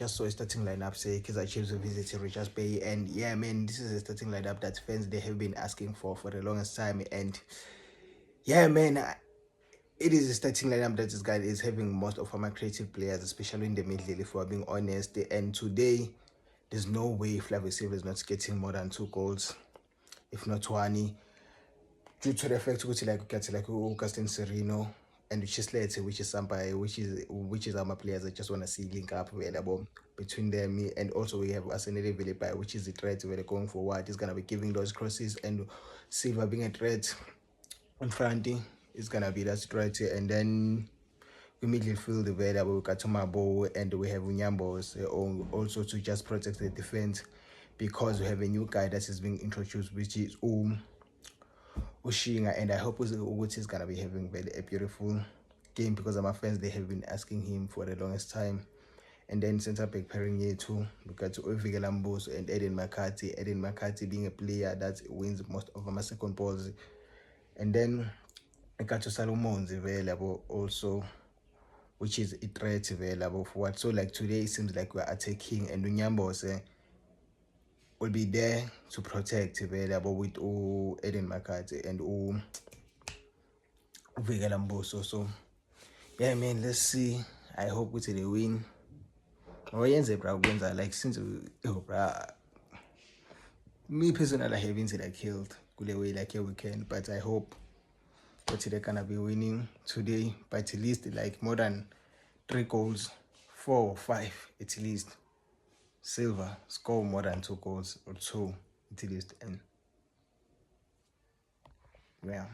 just saw a starting lineup say Kaizer Chiefs will visit Richards Bay, and yeah, man, this is a starting lineup that fans they have been asking for the longest time, and yeah, man, it is a starting lineup that this guy is having most of our creative players, especially in the middle, if we're being honest. And today, there's no way Flavio Silva is not getting more than 2 goals, if not 20, due to the fact that like get like Augustin Serino and Chislete, which is somebody which is our players I just want to see link up available between them. And also we have Arsenal Vilipai, which is the threat where they're going forward. He's gonna be giving those crosses, and Silva being a threat in front is gonna be that threat. And then we midfield available, we got Tomabo, and we have Unyambo also to just protect the defense, because we have a new guy that is being introduced, which is Ushinga, and I hope Uguti is gonna be having a beautiful game, because my fans they have been asking him for the longest time. And then centre back pairing here too, we got Ovigela Mboso and Eden McCarthy. Eden McCarthy being a player that wins most of my second balls. And then I got Salomons available also, which is a threat available for what. So like today it seems like we're attacking, and Unyambos will be there to protect available with Eden McCarthy and Uvigela Mboso. So yeah, man, let's see. I hope we they win. Like since me personally I haven't like killed good way like we can, but I hope that they're gonna be winning today, but at least like more than 3 goals, 4 or 5 at least. Silva score more than 2 goals or 2 at least, and yeah.